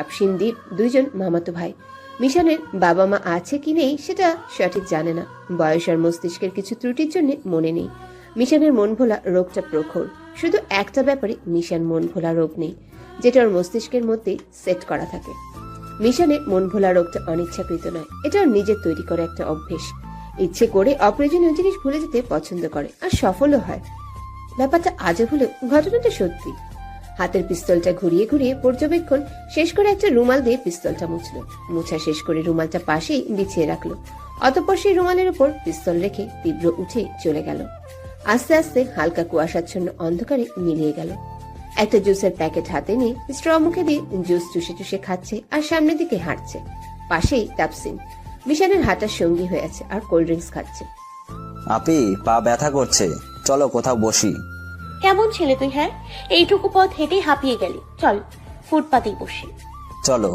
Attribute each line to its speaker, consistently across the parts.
Speaker 1: আফসিন দ্বীপ দুইজন মামাতো ভাই। মিশনের বাবা মা আছে কি নেই সেটা সঠিক জানে না। বয়স আর মস্তিষ্কের কিছু ত্রুটির জন্য মনে নেই। মিশনের মন ভোলা রোগটা প্রখর। শুধু একটা ব্যাপারে মিশন মন ভোলা রোগ নেই, যেটা ওর মস্তিষ্কের মধ্যে সেট করা থাকে। মিশনের মন ভোলা রোগটা অনিচ্ছাকৃত নয়, এটা ওর নিজের তৈরি করা একটা অভ্যেস। ইচ্ছে করে অপ্রয়োজনীয় জিনিস ভুলে যেতে পছন্দ করে, আর সফলও হয়। ব্যাপারটা আজও হলেও ঘটনাটা সত্যি। হাতের পিস্তলটা ঘুরিয়ে ঘুরিয়ে পর্যবেক্ষণ শেষ করে একটা রুমাল দিয়ে পিস্তলটা মুছলো। মুছা শেষ করে রুমালটা পাশেই বিছিয়ে রাখলো। অতঃপর সেই রুমালের উপর পিস্তল রেখে তীব্র উঠে চলে গেল। আস্তে আস্তে হালকা কুয়াশাচ্ছন্ন অন্ধকারে মিলিয়ে গেল। একটা জুসের প্যাকেট হাতে নিয়ে স্ট্র মুখে দিয়ে জুস চুষে চুষে খাচ্ছে আর সামনের দিকে হাঁটছে। পাশেই তাপসিন মিশনের হাঁটার সঙ্গী হয়ে আছে আর কোল্ড ড্রিঙ্কস খাচ্ছে।
Speaker 2: আপি, পা ব্যথা করছে, চলো কোথাও বসি।
Speaker 3: কেমন ছেলে তুই? হ্যাঁ, এইটুকু পথ হেঁটেই হাঁপিয়ে গেলি। চল ফুটপাতেই বসি।
Speaker 2: চলো।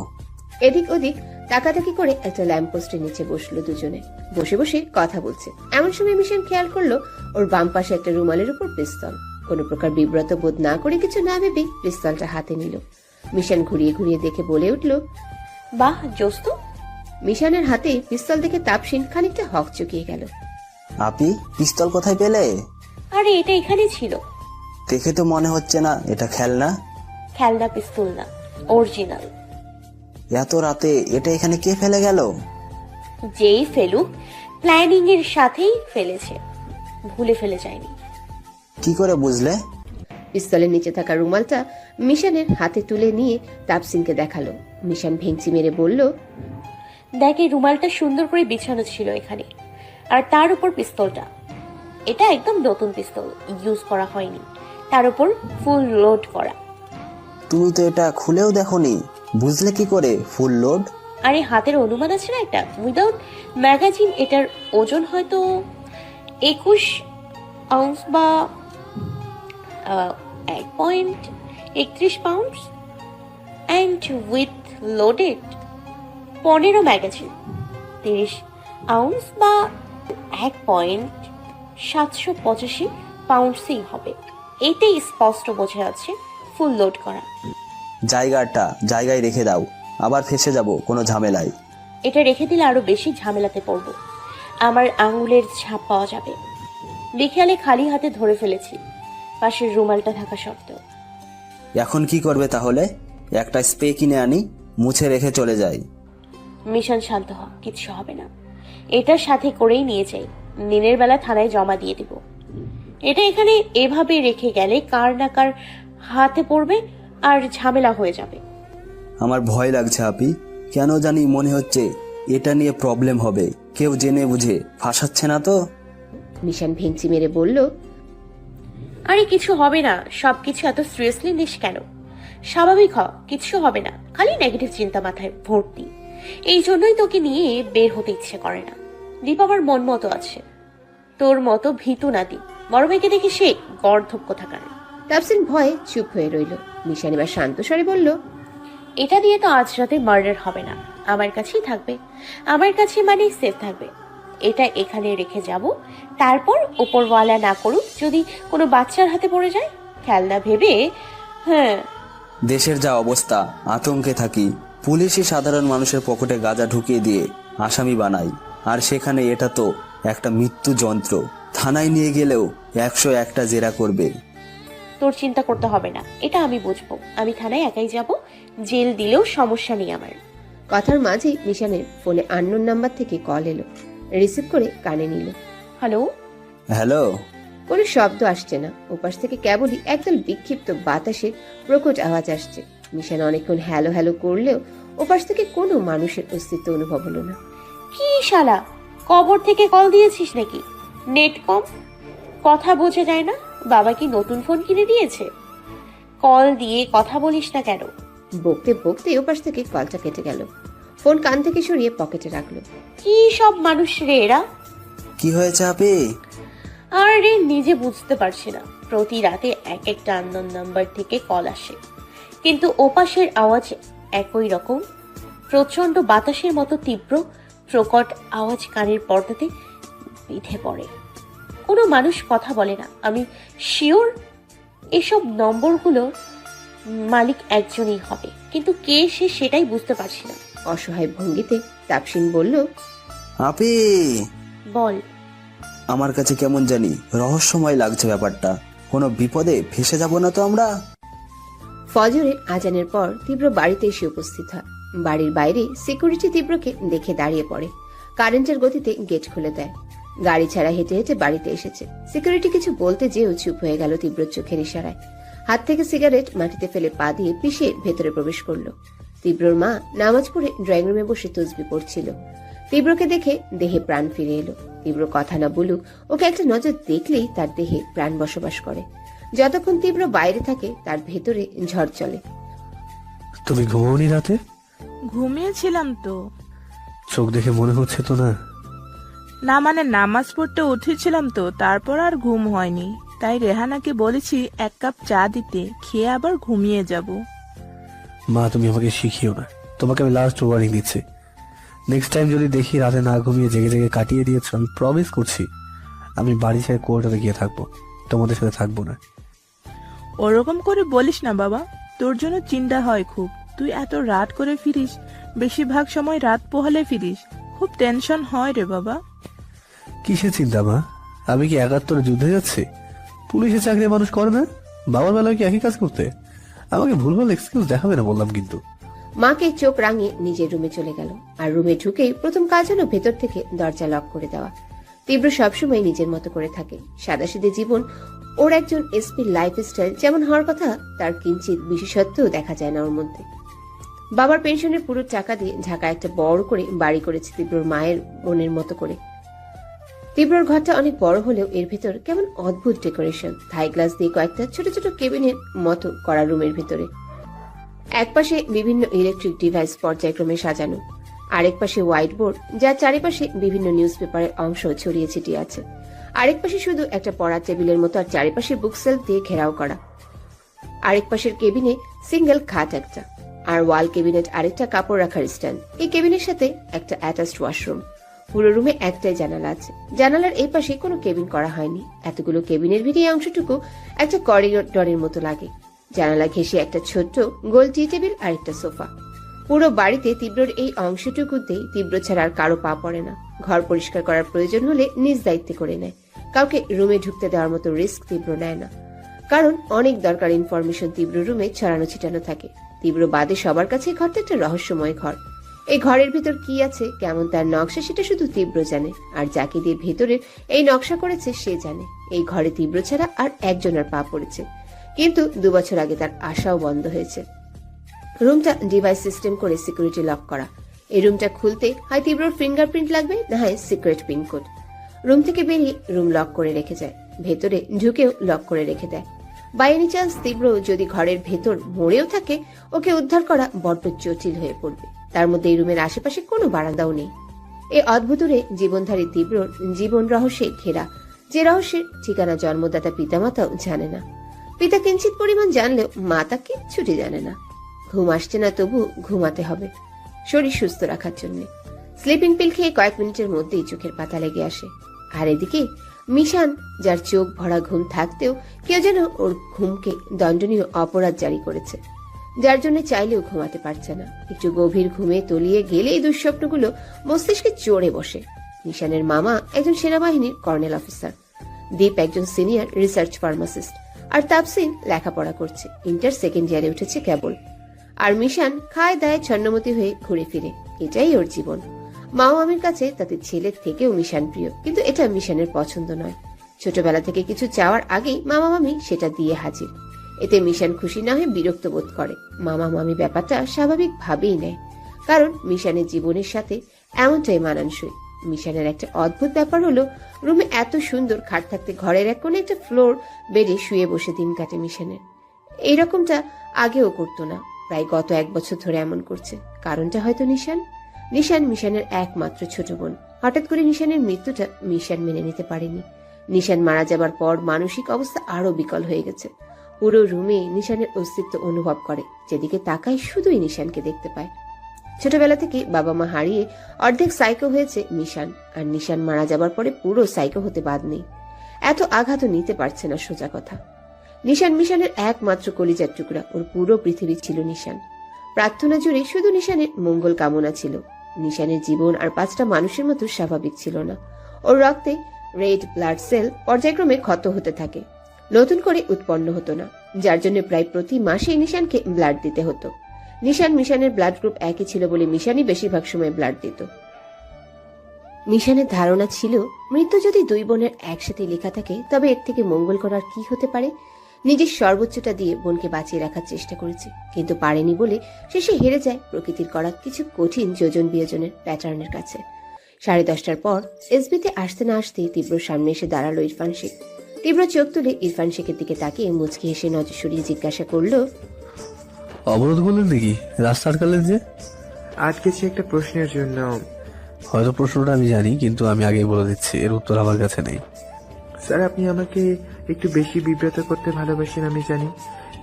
Speaker 1: এদিক ওদিক তাকাতাকি করে একটা ল্যাম্পপোস্টের নিচে বসলো দুজনে। বসে বসে কথা বলছে। এমন সময় মিশন খেয়াল করলো ওর বাম পাশে একটা রুমালের উপর পিস্তল। কোনো প্রকার বিব্রত বোধ না করে, কিছু না ভেবে পিস্তলটা হাতে নিল। মিশন ঘুরিয়ে ঘুরিয়ে দেখে বলে উঠল,
Speaker 3: বাহ, জোস তো।
Speaker 1: মিশনের হাতে পিস্তল দেখে তাপসিন খানিকটা হক চুকিয়ে গেল।
Speaker 2: আপি, পিস্তল কোথায় পেলে?
Speaker 3: আরে এটা এখানে ছিল।
Speaker 2: দেখে তো মনে হচ্ছে না এটা খেলনা।
Speaker 3: খেলনা পিস্তল না, অরিজিনাল।
Speaker 2: এত রাতে এটা এখানে কে ফেলে গেল?
Speaker 3: যেই ফেলুক প্ল্যানিং এর সাথেই ফেলেছে, ভুলে ফেলে যায়নি।
Speaker 2: কি করে বুঝলে?
Speaker 1: পিস্তলের নিচে থাকা রুমালটা মিশনের হাতে তুলে নিয়ে তাপসিনকে দেখালো। মিশন ভেঙচি মেরে বলল,
Speaker 3: দেখ, এই রুমালটা সুন্দর করে বিছানো ছিল এখানে, আর তার উপর পিস্তলটা। এটা একদম নতুন পিস্তল, ইউজ করা হয়নি, তার উপর ফুল লোড করা।
Speaker 2: তুমি তো এটা খুলেও দেখোনি, বুঝলে কি করে ফুল লোড?
Speaker 3: আরে হাতের অনুমান আছে না একটা, উইদাউট ম্যাগাজিন এটার ওজন হয়তো 21 আউন্স বা 1.31 pounds, and with loaded 15 magazine 30 ounce বা 1.785 পাউন্ডসই হবে। এটাই স্পষ্ট বোঝা যাচ্ছে ফুল লোড করা।
Speaker 2: জায়গায় রেখে দাও, আবার ফেসে যাব কোনো ঝামেলায়।
Speaker 3: এটা রেখে দিলে আরো বেশি ঝামেলাতে পড়ব। আমার আঙুলের ছাপ পাওয়া যাবে। বিকেলে খালি হাতে ধরে ফেলেছি, পাশের রুমালটা থাকা সত্ত্বেও।
Speaker 2: এখন কি করবে তাহলে? একটা স্প্রে কিনে আনি, মুছে রেখে চলে যাই।
Speaker 3: মিশন, শান্ত হ, কিচ্ছু হবে না। এটার সাথে করেই নিয়ে যাই, দিনের বেলা থানায় জমা দিয়ে দিব। এটা এখানে এভাবে রেখে গেলে কার না কার হাতে পড়বে আর ঝামেলা হয়ে যাবে।
Speaker 2: আমার ভয় লাগছে আপি, কেন জানি মনে হচ্ছে এটা নিয়ে প্রবলেম হবে। কেউ জেনে বুঝে ফাঁসাচ্ছে না তো?
Speaker 1: মিশন ভেঙচি মেরে বলল,
Speaker 3: আরে কিছু হবে না, সবকিছু এত সিরিয়াসলি নিস কেন? স্বাভাবিক হ, কিছু হবে না। খালি নেগেটিভ চিন্তা মাথায় ভর্তি, এই জন্যই তোকে নিয়ে বের হতে ইচ্ছে করে না। দীপ আমার মন মতো আছে, তোর মতো ভীতু না। দীপ বড় ভাইকে দেখে সে গর্ধব কোথাকার।
Speaker 1: তাপসিন ভয়ে চুপ হয়ে রইল। মিশন এবার শান্ত স্বরে বলল,
Speaker 3: এটা দিয়ে তো আজ রাতে মার্ডার হবে না, আমার কাছেই থাকবে। আমার কাছে মানে সেফ থাকবে। এটা এখানে রেখে যাব, তারপর উপরওয়ালা না করুক যদি কোনো বাচ্চার হাতে পড়ে যায়, খেলনা ভেবে। হ্যাঁ,
Speaker 2: দেশের যা অবস্থা, আতঙ্কে থাকি। পুলিশই সাধারণ মানুষের পকেটে গাঁজা ঢুকিয়ে দিয়ে আসামি বানায়, আর সেখানে এটা তো একটা মৃত্যু যন্ত্র। থানায় নিয়ে গেলেও 101টা জেরা করবে।
Speaker 3: তোর চিন্তা করতে হবে না, এটা আমি বুঝবো। আমি থানায় একাই যাব, জেল দিলেও সমস্যা নেই আমার।
Speaker 1: কথার মাঝেই মিশনের ফোনে আননোন নাম্বার থেকে কল এলো। রিসিভ করে কানে নিল।
Speaker 3: হ্যালো।
Speaker 2: হ্যালো।
Speaker 1: কোনো শব্দ আসছে না। ওপাশ থেকে কেবলই একদল বিক্ষিপ্ত বাতাসের প্রকট আওয়াজ আসছে। মিশন অনেকক্ষণ হ্যালো হ্যালো করলেও ওপাশ থেকে কোনো মানুষের অস্তিত্ব অনুভব হলো না।
Speaker 3: কি শালা, কবর থেকে কল দিয়েছিস নাকি? নেট কম, কথা বোঝা যায় না? বাবা কি নতুন ফোন কিনে দিয়েছে? কল দিয়ে কথা বলিস না কেন?
Speaker 1: বকতে বকতে ওপাশ থেকে কলটা কেটে গেল। ফোন কান থেকে সরিয়ে পকেটে রাখলো।
Speaker 3: কি সব মানুষ রে এরা!
Speaker 2: কি হয়েছে আপি?
Speaker 3: আরে নিজে বুঝতে পারছি না। প্রতি রাতে এক একটা আননোন নাম্বার থেকে কল আসে, কিন্তু ওপাশের আওয়াজ একই রকম। প্রচন্ড বাতাসের মতো তীব্র প্রকট আওয়াজ কানের পর্দাতে বিঁধে পড়ে। কোনো মানুষ কথা বলে না, আমি শিওর এসব নম্বরগুলো মালিক একজনই হবে, কিন্তু কে সে সেটাই বুঝতে পারছি না।
Speaker 1: অসহায় ভঙ্গিতে তাপসিন বলল,
Speaker 2: আপি,
Speaker 3: বল।
Speaker 2: আমার কাছে কেমন জানি রহস্যময় লাগছে ব্যাপারটা। কোনো বিপদে ফেসে যাব না তো আমরা?
Speaker 1: ফজরের আজানের পর তীব্র বাড়িতে এসে উপস্থিত হয়। বাড়ির বাইরে সিকিউরিটি তীব্রকে দেখে দাঁড়িয়ে পড়ে। কারেন্টের গতিতে গেট খুলে দেয়। গাড়ি ছাড়া হেঁটে হেঁটে বাড়িতে এসেছে। সিকিউরিটি কিছু বলতে যেও চুপ হয়ে গেল তীব্র চোখের ইশারায়। হাত থেকে সিগারেট মাটিতে ফেলে পা দিয়ে পিষে ভেতরে প্রবেশ করলো। তীব্রর মা নামাজ পড়ে ড্রয়িং রুমে বসে তসবি পড়ছিল। তীব্রকে দেখে দেহে প্রাণ ফিরে এলো। তীব্র কথা না বলুক, ওকে একটা নজর দেখলেই তার দেহে প্রাণ বসবাস করে। যতক্ষণ তীব্র বাইরে থাকে তার ভেতরে ঝড় চলে।
Speaker 4: তুমি ঘুমাওনি রাতে?
Speaker 5: ঘুমিয়েছিলাম তো।
Speaker 4: চোখ দেখে মনে হচ্ছে তো না?
Speaker 5: না মানে নামাজ পড়তে উঠেছিলাম তো, তারপর আর ঘুম হয়নি। তাই রেহানাকে বলেছি 1 কাপ চা দিতে, খেয়ে আবার ঘুমিয়ে যাব।
Speaker 4: মা, তুমি আমাকে শিখিও না। তোমাকে আমি লাস্ট ওয়ার্নিং দিচ্ছি। নেক্সট টাইম যদি দেখি রাতে না ঘুমিয়ে জেগে জেগে কাটিয়ে দিয়েছো, আমি প্রমিস করছি আমি বাড়ি ছেড়ে কোর্টে গিয়ে থাকবো, তোমাদের সাথে থাকবো না।
Speaker 5: ওরকম করে বলিস না বাবা, তোর জন্য চিন্তা হয় খুব। তুই এত রাত করে ফিরিস, বেশিরভাগ সময় রাত পোহালে ফিরিস, খুব টেনশন হয় রে বাবা।
Speaker 4: কিসের চিন্তা মা? আমি কি 71 যুদ্ধে যাচ্ছি? পুলিশের চাকরি মানুষ করে না? বাবার বেলায় কি একই কাজ করতে? আমাকে ভুলভাল এক্সকিউজ দেখাবে না বললাম কিন্তু।
Speaker 1: মাকে চোখ রাঙিয়ে নিজের রুমে চলে গেল। আর রুমে ঢুকেই প্রথম কাজ হলো ভেতর থেকে দরজা লক করে দেওয়া। তীব্র সবসময় নিজের মতো করে থাকে। সাদাসিধে জীবন ওর। একজন এসপির লাইফস্টাইল যেমন হওয়ার কথা, তার কিঞ্চিত বিশেষত্বও দেখা যায় না ওর মধ্যে। বাবার পেনশনের পুরো টাকা দিয়ে ঢাকা একটা বড় করে বাড়ি করেছে তীব্রর মায়ের বোনের মতো করে। তীব্রর ঘরটা অনেক বড় হলেও এর ভেতর কেমন অদ্ভুত ডেকোরেশন। থাই গ্লাস দিয়ে কয়েকটা ছোট ছোট কেবিনের মতো করা রুমের ভেতরে। একপাশে বিভিন্ন ইলেকট্রিক ডিভাইস পর্যায়ক্রমে সাজানো, আরেক পাশে হোয়াইট বোর্ড, যার চারিপাশে বিভিন্ন নিউজ পেপারের অংশ ছড়িয়ে ছিটিয়ে আছে। আরেক পাশে শুধু একটা পড়ার টেবিলের মতো, আর চারিপাশে বুক সেলফ দিয়ে ঘেরাও করা। আরেক পাশের কেবিনে সিঙ্গেল খাট একটা, আর ওয়াল কেবিনেট আরেকটা কাপড় রাখার স্ট্যান্ড। এই কেবিনের সাথে একটা অ্যাটাচড ওয়াশরুম। পুরো রুমে একটাই জানালা আছে। জানালার এই পাশে কোনো কেবিন করা হয়নি। এতগুলো কেবিনের ভিড়ে অংশটুকু একটা করিডোরের মতো লাগে। জানালা ঘেঁষে একটা ছোট্ট গোল টি টেবিল আর একটা সোফা। পুরো বাড়িতে তীব্রর এই অংশটুকুতেই তীব্র ছাড়া আর কারো পা পড়ে না। ঘর পরিষ্কার করার প্রয়োজন হলে নিজ দায়িত্বে করে নেয়। কাউকে রুমে ঢুকতে দেওয়ার মতো রিস্ক তীব্র নেয় না, কারণ অনেক দরকার ইনফরমেশন তীব্র রুমে ছড়ানো ছিটানো থাকে। তীব্র বাদে সবার কাছে ঘরটা একটা রহস্যময় ঘর। এই ঘরের ভিতর কি আছে, কেমন তার নকশা, সেটা শুধু তীব্র জানে। আর যাকে দিয়ে ভেতরের এই নকশা করেছে সে জানে। এই ঘরে তীব্র ছাড়া আর একজনের পা পড়েছে, কিন্তু 2 বছর আগে তার আশাও বন্ধ হয়েছে। রুমটা ডিভাইস সিস্টেম করে সিকিউরিটি লক করা। এই রুমটা খুলতে হয় তীব্রর ফিঙ্গারপ্রিন্ট লাগবে, না হয় সিক্রেট পিনকোড। রুম থেকে বেরিয়ে রুম লক করে রেখে যায়, ভেতরে ঢুকেও লক করে রেখে দেয়। বাই এনি চান্স তীব্র যদি ঘরের ভেতর মরেও থাকে, ওকে উদ্ধার করা বড্ড জটিল হয়ে পড়বে। তার মধ্যে এই রুমের আশেপাশে কোনো বারান্দাও নেই। এই অদ্ভুতরে জীবনধারী তীব্রর জীবন রহস্যে ঘেরা, যে রহস্যের ঠিকানা জন্মদাতা পিতামাতাও জানে না। পিতা কিঞ্চিত পরিমাণ জানলেও মাতা কিচ্ছুটি জানে না। ঘুম আসছে না, তবু ঘুমাতে হবে শরীর সুস্থ রাখার জন্য। স্লিপিং পিল খেয়ে কয়েক মিনিটের মধ্যেই চোখের পাতা লেগে আসে। আর এদিকে মিশান, যার চোখ ভরা ঘুম থাকতেও কেউ যেন ওর ঘুমকে দণ্ডনীয় অপরাধ জারি করেছে, যার জন্য চাইলেও ঘুমাতে পারছে না। একটু গভীর ঘুমে তলিয়ে গেলেই দুঃস্বপ্নগুলো মস্তিষ্কে চড়ে বসে। মিশানের মামা একজন সেনাবাহিনীর কর্নেল অফিসার, দীপ একজন সিনিয়র রিসার্চ ফার্মাসিস্ট, আর তাপসিন লেখাপড়া করছে, ইন্টার সেকেন্ড ইয়ারে উঠেছে কেবল। আর মিশান খায় দায় ছন্নমতি হয়ে ঘুরে ফিরে। এটাই ওর জীবন। মা মামির কাছে তাদের ছেলের থেকেও মিশান প্রিয়, কিন্তু এটা মিশানের পছন্দ নয়। ছোটবেলা থেকে কিছু চাওয়ার আগেই মামা মামি সেটা দিয়ে হাজির। এতে মিশান খুশি না হয়ে বিরক্ত বোধ করে। মামা মামি ব্যাপারটা স্বাভাবিক ভাবেই নেয়, কারণ মিশানের জীবনের সাথে এমনটাই মানানসই। মিশানের একটা অদ্ভুত ব্যাপার হলো, রুমে এত সুন্দর খাট থাকতে ঘরের এক কোণে একটা ফ্লোর বেডে শুয়ে বসে দিন কাটে মিশানের। এইরকমটা আগেও করতো না, প্রায় গত 1 বছর ধরে এমন করছে। কারণটা হয়তো নিশান মিশানের একমাত্র ছোট বোন। হঠাৎ করে নিশানের মৃত্যুটা মিশান মেনে নিতে পারেনি। নিশান মারা যাবার পর মানসিক অবস্থা আরো বিকল হয়ে গেছে। পুরো রুমে নিশানের অস্তিত্ব অনুভব করে, যেদিকে তাকায় শুধুই নিশানকে দেখতে পায়। ছোটবেলা থেকে বাবা মা হারিয়ে অর্ধেক সাইকো হয়েছে নিশান, আর নিশান মারা যাবার পরে পুরো সাইকো হতে বাদ নেই। এত আঘাতও নিতে পারছে না, সোজা কথা। নিশান মিশানের একমাত্র কলিজার টুকরা, ওর পুরো পৃথিবী ছিল নিশান। প্রার্থনা জুড়ে শুধু নিশানের মঙ্গল কামনা ছিল। নিশানের জীবন আর 5টা মানুষের মতো স্বাভাবিক ছিল না। ওর রক্তে রেড ব্লাড সেল পর্যায়ক্রমে ক্ষত হতে থাকে, নতুন করে উৎপন্ন হতো না, যার জন্য প্রায় প্রতি মাসে নিশানকে ব্লাড দিতে হতো। নিশান মিশানের ব্লাড গ্রুপ একই ছিল বলে মিশানই বেশিরভাগ সময় ব্লাড দিত। মিশানের ধারণা ছিল মৃত্যু যদি 2 বোনের একসাথে লেখা থাকে তবে এর থেকে মঙ্গল করার কি হতে পারে। নিজের সর্বোচ্চটা দিয়ে বোনকে বাঁচিয়ে রাখার চেষ্টা করেছে, কিন্তু পারেনি বলে শেষে হেরে যায় প্রকৃতির করা কিছু কঠিন যোজন বিয়োজনের প্যাটার্নের কাছে। 10:30টার পর এসবিতে আসতে না আসতে তীব্রর সামনে এসে দাঁড়ালো ইরফান শেখ। তীব্র চোখ তুলে ইরফান শেখের দিকে তাকিয়ে মুচকি হেসে নজর সরিয়ে জিজ্ঞাসা করলো,
Speaker 4: অবরোধ করলেন নাকি? রাস্তা আটকালেন যে?
Speaker 6: আটকেছি একটা প্রশ্নের জন্য।
Speaker 4: হয়তো প্রশ্নটা আমি জানি, কিন্তু আমি আগেই বলে দিচ্ছি এর উত্তর আমার কাছে নেই।
Speaker 6: স্যার, আপনি আমাকে একটু বেশি বিব্রত করতে ভালোবাসেন আমি জানি,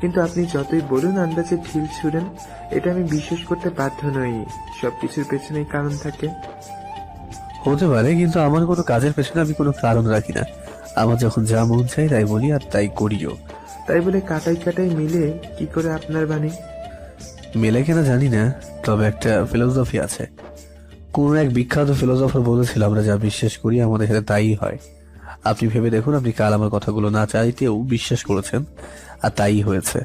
Speaker 6: কিন্তু আপনি যতই বলুন আন্দাজে ঢিল ছুড়েন, এটা আমি বিশ্বাস করতে বাধ্য নই। সবকিছুর পেছনেই কারণ থাকে।
Speaker 4: হতে পারে, কিন্তু আমার কোনো কাজের পেছনে আমি কোনো কারণ রাখি না। আমার যখন যা মন চাই তাই বলি আর তাই করিও।
Speaker 6: তাই বলে কাটাই কাটাই মিলে কি করে আপনার বাণী?
Speaker 4: মেলে কিনা জানি না, তবে একটা ফিলোসফি আছে। কোন এক বিখ্যাত ফিলোসফার বলেছিল, আমরা যা বিশ্বাস করি আমাদের সাথে তাই হয়। আপনি ভেবে দেখুন, আপনি কাল আমার কথাগুলো না চাইতেও বিশ্বাস করেছেন, আর তাই হয়েছে।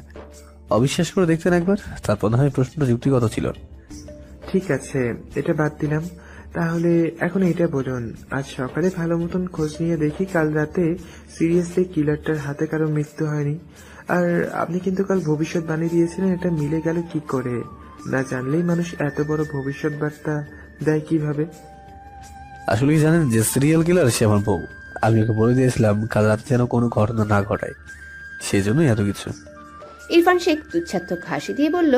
Speaker 4: অবিশ্বাস করে দেখতেন একবার, তারপর না হয় প্রশ্নটা যুক্তিগত ছিল।
Speaker 6: ঠিক আছে, এটা বাদ দিলাম। তাহলে এখন এটা বলুন, আজ সকালে ভালো মতন খোঁজ নিয়ে দেখি কাল রাতে সিরিয়াসলি কিলারটার হাতে কারো মৃত্যু হয়নি। আর আপনি কিন্তু কাল ভবিষ্যৎবাণী দিয়েছিলেন, এটা মিলে গেল কি করে? না জানলেই মানুষ এত বড় ভবিষ্যৎ বার্তা দেয় কিভাবে?
Speaker 4: আসলে কি জানেন যে সিরিয়াল কিলার সে আমার বউ। আমি ওকে বলে দিয়েছিলাম কাল রাতে যেন কোনো ঘটনা না ঘটায়, সেজন্যই এত কিছু।
Speaker 1: ইরফান শেখ তুচ্ছাত্মক হাসি দিয়ে বলল,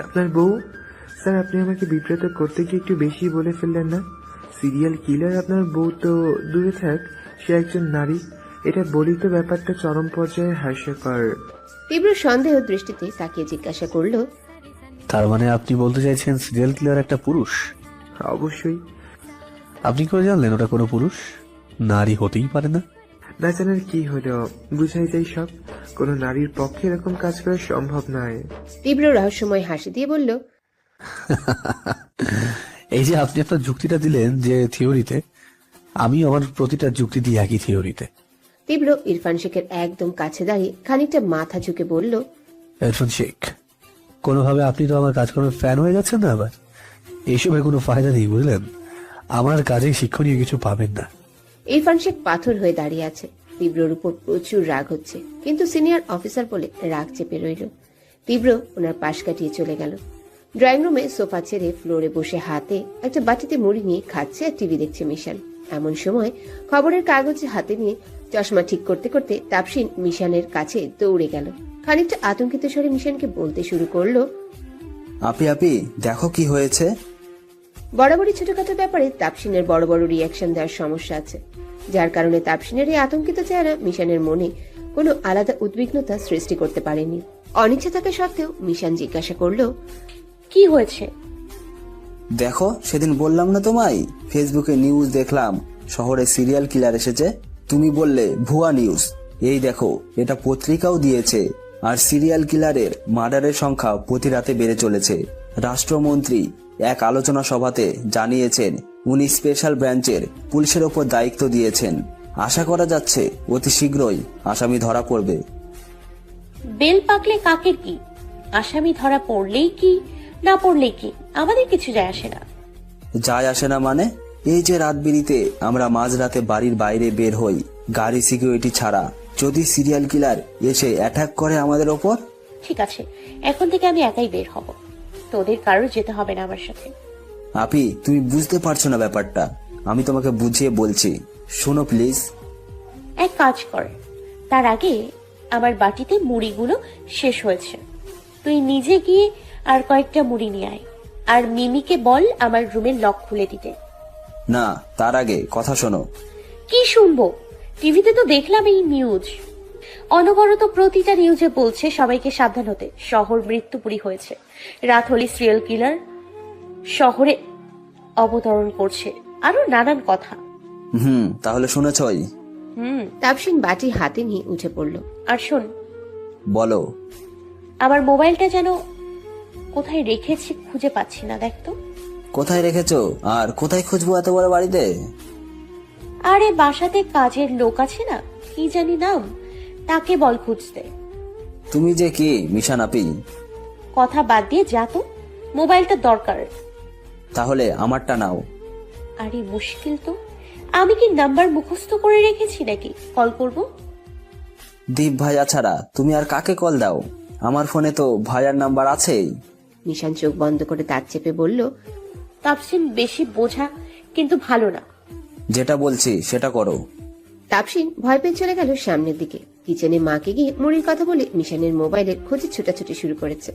Speaker 6: আপনার বউ? স্যার, আপনি আমাকে বিব্রত করতে গিয়ে একটু বেশি বলে ফেললেন না? সিরিয়াল কিলার আপনার বউ তো দূরে থাক, সে একজন নারী। এটা বলি তো ব্যাপারটা চরম পর্যায়ে হাস্যকর।
Speaker 1: তীব্র সন্দেহ দৃষ্টিতে তাকিয়ে জিজ্ঞাসা করলো,
Speaker 4: তার মানে আপনি বলতে চাইছেন সিরিয়াল কিলার একটা পুরুষ?
Speaker 6: অবশ্যই।
Speaker 4: আপনি করে জানলেন ওটা কোনো পুরুষ? নারী হতেই পারে না।
Speaker 6: না জানার কি হলো, বুঝাই যায় সব। কোনো নারীর পক্ষে এরকম কাজ করা সম্ভব নয়।
Speaker 1: তীব্র রহস্যময় হাসি দিয়ে বলল,
Speaker 4: এই যে আপনি আপনার যুক্তিটা দিলেন যে থিওরিতে, আমি আমার প্রতিটা যুক্তি দিই একই থিওরিতে।
Speaker 1: তীব্র ইরফান শেখের একদম কাছে দাঁড়িয়ে খানিকটা মাথা ঝুঁকে বলল,
Speaker 4: ইরফান শেখ, কোনোভাবে আপনি তো আমার কাজকর্মের ফ্যান হয়ে যাচ্ছেন না আবার? এইসবের কোনো ফায়দা নেই, বুঝলেন? আমার কাজে শিক্ষণীয় কিছু পাবেন না।
Speaker 1: ইরফান শেখ পাথর হয়ে দাঁড়িয়ে আছে। তীব্রর উপর প্রচুর রাগ হচ্ছে, কিন্তু সিনিয়র অফিসার বলে রাগ চেপে রইল। তীব্র ওনার পাশ কাটিয়ে চলে গেল। ড্রয়িং রুমে সোফা ছেড়ে ফ্লোরে বসে হাতে একটা বাটিতে মুড়ি নিয়ে খাচ্ছে আর টিভি দেখছে মিশান। এমন সময় খবরের কাগজ হাতে নিয়ে চশমা ঠিক করতে করতে তাপসিন মিশানের কাছে দৌড়ে গেল। খানিকটা আতঙ্কিত স্বরে মিশানকে বলতে শুরু করলো,
Speaker 2: আপি আপি দেখো কি হয়েছে।
Speaker 1: বরাবরই ছোটখাটো ব্যাপারে তাপসিনের বড় বড় রিয়াকশন দেওয়ার সমস্যা আছে, যার কারণে তাপসিনের এই আতঙ্কিত চেহারা মিশানের মনে কোনো আলাদা উদ্বিগ্নতা সৃষ্টি করতে পারেনি। অনিচ্ছা থাকা সত্ত্বেও মিশান জিজ্ঞাসা করলো,
Speaker 3: কি হয়েছে?
Speaker 2: দেখো, সেদিন বললাম না তোমায়, ফেসবুকে নিউজ দেখলাম শহরে সিরিয়াল কিলার এসেছে। তুমি বললে ভুয়া নিউজ, এই দেখো এটা পত্রিকাও দিয়েছে। আর সিরিয়াল কিলারের মার্ডারের সংখ্যা প্রতি রাতে বেড়ে চলেছে। রাষ্ট্রমন্ত্রী এক আলোচনা সভাতে জানিয়েছেন উনি স্পেশাল ব্রাঞ্চের পুলিশের ওপর দায়িত্ব দিয়েছেন। আশা করা যাচ্ছে অতি শীঘ্রই আসামি ধরা পড়বে।
Speaker 3: বেল পাকলে কাকে কি? আসামি ধরা পড়লেই কি না পড়লেই কি, আমাদের কিছু যায় আসে না।
Speaker 2: যায় আসে না মানে? এই যে রাত বিরিতে আমরা মাঝরাতে বাড়ির বাইরে বের হই গাড়ি সিকিউরিটি ছাড়া, যদি সিরিয়াল কিলার এসে অ্যাটাক করে আমাদের ওপর?
Speaker 3: ঠিক আছে, এখন থেকে আমি একাই বের হব, তোদের কারোর যেতে হবে না আমার সাথে।
Speaker 2: আপি, তুমি বুঝতে পারছো না ব্যাপারটা, আমি তোমাকে বুঝিয়ে বলছি, শোনো প্লিজ।
Speaker 3: এক কাজ কর, তার আগে আমার বাটিতে মুড়িগুলো শেষ হয়েছে, তুই নিজে গিয়ে আর কয়েকটা মুড়ি নিয়ে আয়, আর মিমিকে বল আমার রুমের লক খুলে দিতে।
Speaker 2: না, তার আগে কথা শোনো।
Speaker 3: কি শুনবো? টিভিতে তো দেখলাম এই নিউজ, অনবরত প্রতিটা নিউজে বলছে সবাইকে সাবধান হতে, শহর মৃত্যুপুরী হয়েছে, রাত হলে সিরিয়াল কিলার শহরে অবতরণ করছে, আরো নানান কথা।
Speaker 2: তাহলে শুনেছই।
Speaker 1: তাপসিন বাটি হাতে নিয়ে উঠে পড়ল।
Speaker 3: আর শোন,
Speaker 2: বলো।
Speaker 3: আমার মোবাইলটা যেন কোথায় রেখেছি খুঁজে পাচ্ছি না, দেখ তো।
Speaker 2: কোথায় রেখেছো? আর কোথায় খুঁজবো এত বড় বাড়িতে?
Speaker 3: আরে বাসাতে কাজের লোক আছে না, কি জানি নাম, তাকে বল খুঁজতে।
Speaker 2: তুমি যে কি মিশান আপি?
Speaker 3: কথা বাদ দিয়ে যা তো, মোবাইলটা দরকার।
Speaker 2: তাহলে আমারটা নাও।
Speaker 3: আরে মুশকিল তো, আমি কি নাম্বার মুখস্থ করে রেখেছি নাকি কল করব?
Speaker 2: দীপ ভাইয়া ছাড়া তুমি আর কাকে কল দাও? আমার ফোনে তো ভাইয়ার নাম্বার আছেই।
Speaker 1: মিশান চোখ বন্ধ করে দাঁত চেপে বলল,
Speaker 3: তাপসিন বেশি বোঝা কিন্তু ভালো না।
Speaker 2: যেটা বলছি সেটা করো।
Speaker 1: তাপসিন ভয় পেয়ে চলে গেল সামনের দিকে। কিচেনে মাকে গিয়ে মুড়ির কথা বলে মিশানের মোবাইলের খোঁজে ছুটাছুটি শুরু করেছে।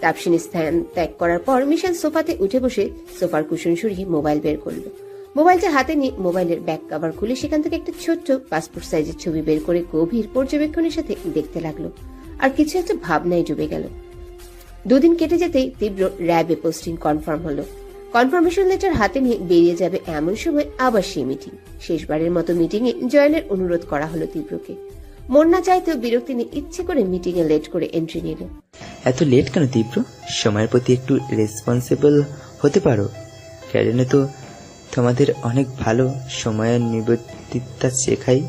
Speaker 1: তাপসিন স্থান ত্যাগ করার পর মিশান সোফাতে উঠে বসে সোফার কুশন সরিয়ে মোবাইল বের করলো। মোবাইলটা হাতে নিয়ে মোবাইলের ব্যাক কভার খুলে সেখান থেকে একটা ছোট্ট পাসপোর্ট সাইজের ছবি বের করে গভীর পর্যবেক্ষণের সাথে দেখতে লাগলো। আর কিছু একটা ভাবনায় ডুবে গেল। দুদিন কেটে যেতেই তীব্র র্যাবে পোস্টিং কনফার্ম হলো। কনফার্মেশন লেটার হাতে নিয়ে বেরিয়ে যাবে এমন সময় আবার সেই মিটিং। শেষবারের মতো মিটিং এ জয়েনের অনুরোধ করা হলো তীব্রকে। মন না চাইতেও বিরক্তি নিয়ে ইচ্ছে করে মিটিং এ লেট করে এন্ট্রি নিল।
Speaker 7: এত লেট কেন তীব্র? সময়ের প্রতি একটু রেসপন্সিবল হতে পারো। ক্যারিনে তো তোমাদের অনেক ভালো সময়ের নিবদ্ধিতা শেখাই,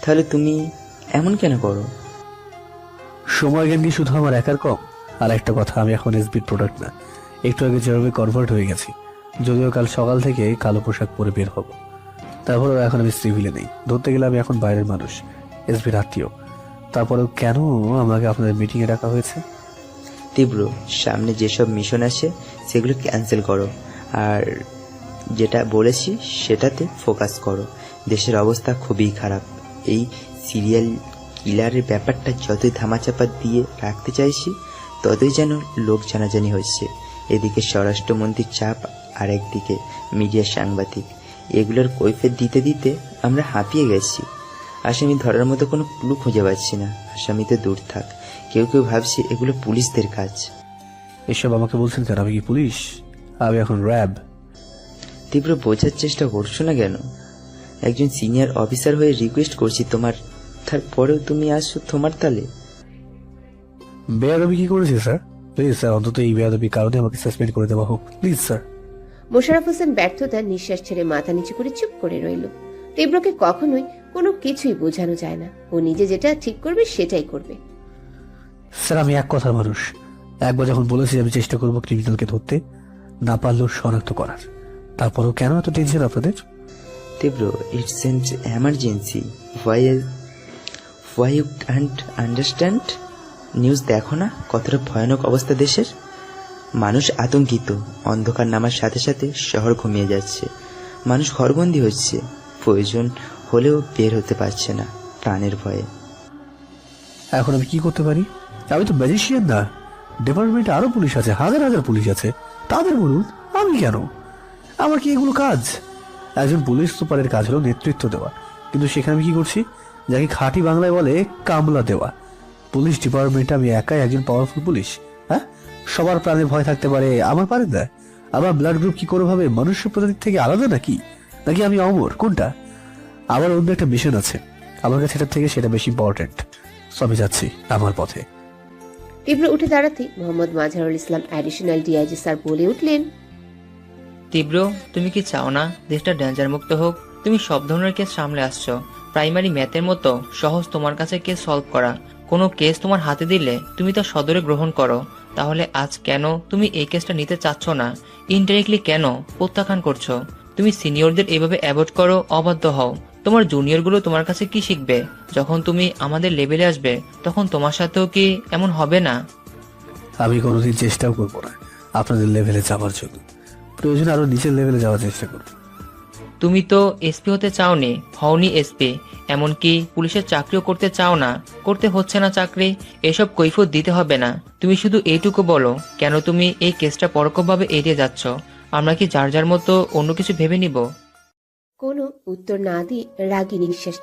Speaker 7: তাহলে তুমি এমন কেন করো?
Speaker 4: সময় জ্ঞান কি শুধু আমার একার কম? আর একটা কথা, আমি এখন এসবির প্রোডাক্ট না, একটু আগে যেভাবে কনভার্ট হয়ে গেছি। যদিও কাল সকাল থেকে কালো পোশাক পরে বের হব, তারপরেও এখন আমি সিভিলে নেই। ধরতে গেলে আমি এখন বাইরের মানুষ, এসবির আত্মীয়। তারপরেও কেন আমাকে আপনাদের মিটিং এ ডাকা হয়েছে?
Speaker 7: তীব্র, সামনে যেসব মিশন আসে সেগুলো ক্যান্সেল করো, আর যেটা বলেছি সেটাতে ফোকাস করো। দেশের অবস্থা খুবই খারাপ। এই সিরিয়াল কিলারের ব্যাপারটা যতই ধামাচাপা দিয়ে রাখতে চাইছি, ততই যেন লোক জানাজানি হচ্ছে। এদিকে স্বরাষ্ট্রমন্ত্রীর চাপ, আর একদিকে মিডিয়ার সাংবাদিক। এগুলোর কৈফিয়ত দিতে দিতে আমরা হাঁপিয়ে গেছি। আসামি ধরার মতো কোনো ক্লু খুঁজে পাচ্ছি না। আসামিতে দূর থাক, কেউ কেউ ভাবছে এগুলো পুলিশদের কাজ।
Speaker 4: এসব আমাকে বলছেন কেন? আমি কি পুলিশ? আমি এখন র্যাব।
Speaker 7: তীব্র, বোঝার চেষ্টা করছো না কেন? একজন সিনিয়র অফিসার হয়ে রিকোয়েস্ট করছি তোমার, তারপরেও তুমি আসছো তোমার তালে।
Speaker 4: বেয়াদবি কি করেছি স্যার? প্লিজ স্যার, অন্তত এই বেয়াদবির কারণে আমাকে সাসপেন্ড করে দেওয়া হোক, প্লিজ স্যার।
Speaker 1: মোশাররফ হোসেন ব্যর্থতার নিঃশ্বাস ছেড়ে মাথা নিচু করে চুপ করে রইল। তীব্রকে কখনোই কোনো কিছুই বোঝানো যায় না। ও নিজে যেটা ঠিক করবে সেটাই করবে।
Speaker 4: স্যার, আমি এক কথার মানুষ। একবার যখন বলেছি আমি চেষ্টা করবো ক্রিমিনালকে ধরতে, না পারলেও শনাক্ত করার। তারপরেও কেন এত টেনশন আপনাদের?
Speaker 7: তীব্র, it's an emergency. Why you can't understand? News দেখো না কতটা ভয়ানক অবস্থা দেশের? মানুষ আতঙ্কিত। অন্ধকার নামার সাথে সাথে শহর ঘুমিয়ে যাচ্ছে, মানুষ ঘরবন্দি হচ্ছে, প্রয়োজন হলেও বের হতে পারছে না প্রাণের ভয়ে।
Speaker 4: এখন আমি কি করতে পারি? আমি তো ম্যাজিশিয়ান না। ডিপার্টমেন্টে আরো পুলিশ আছে, হাজার হাজার পুলিশ আছে, তাদের বলুন, আমি কেন? আমার কি এগুলো কাজ? একজন পুলিশ সুপারের কাজ হলো নেতৃত্ব দেওয়া, কিন্তু সেখানে আমি কি করছি? যাকে খাঁটি বাংলায় বলে কামলা দেওয়া। পুলিশ ডিপার্টমেন্টে আমি একাই একজন পাওয়ারফুল পুলিশ। হ্যাঁ, সবার প্রাণে ভয় থাকতে পারে, আমার পারে না? আমার ব্লাড গ্রুপ কি কোনোভাবে মনুষ্য প্রজাতির থেকে আলাদা নাকি? নাকি আমি অমর? কোনটা? আমার অন্য একটা মিশন আছে, আমার কাছে এটার থেকে সেটা বেশি ইম্পর্টেন্ট। সো আমি যাচ্ছি আমার পথে।
Speaker 1: তীব্র উঠে দাঁড়াতে Mohammad Mazharul Islam additional DIG sir বলে উঠলেন,
Speaker 8: তীব্র, তুমি কি চাও না দেশটা ডেঞ্জার মুক্ত হোক? তুমি সব ধরনের কেস সামলে আসছো, প্রাইমারি ম্যাথের মতো সহজ তোমার কাছে কেস সলভ করা। কোনো কেস তোমার হাতে দিলে তুমি তা সদরে গ্রহণ করো। তাহলে আজ কেন তুমি এই কেসটা নিতে চাচ্ছ না? ইনডাইরেক্টলি কেন প্রত্যাখ্যান করছো? তুমি সিনিয়রদের এভাবে অ্যাভয়েড করো, অবাধ্য হও। তোমার জুনিয়রগুলো তোমার কাছে কি শিখবে? যখন তুমি আমাদের লেভেলে আসবে তখন তোমার সাথেও কি এমন হবে না?
Speaker 4: আমি কোনোদিন চেষ্টাও করবো না আপনাদের লেভেলে যাওয়ার জন্য। প্রয়োজন আরো নিচের লেভেলে যাওয়ার চেষ্টা করবো।
Speaker 8: তুমি তো এসপি হতে চাওনি, হওনি এসপি, এমনকি পুলিশের চাকরিও করতে চাও না, করতে হচ্ছে না চাকরি। এসব কৈফিয়ত দিতে হবে না। তুমি শুধু এইটুকু বলো, কেন তুমি এই কেসটা পরোক্ষভাবে এড়িয়ে যাচ্ছ? আমরা কি যার যার মতো অন্য কিছু ভেবে নিব?
Speaker 1: কোনো উত্তর না দিয়ে রাগী নিঃশ্বাস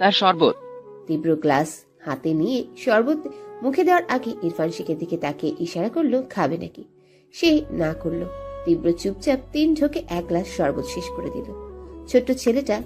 Speaker 9: তার শরবত।
Speaker 1: তীব্র গ্লাস হাতে নিয়ে শরবত মুখে দেওয়ার আগে ইরফান শেখের দিকে তাকিয়ে ইশারা করলো খাবে নাকি। সে না করলো। তীব্র চুপচাপ 3 ঢোকে 1 গ্লাস শরবত শেষ করে দিল। ছোট্ট ছেলেটা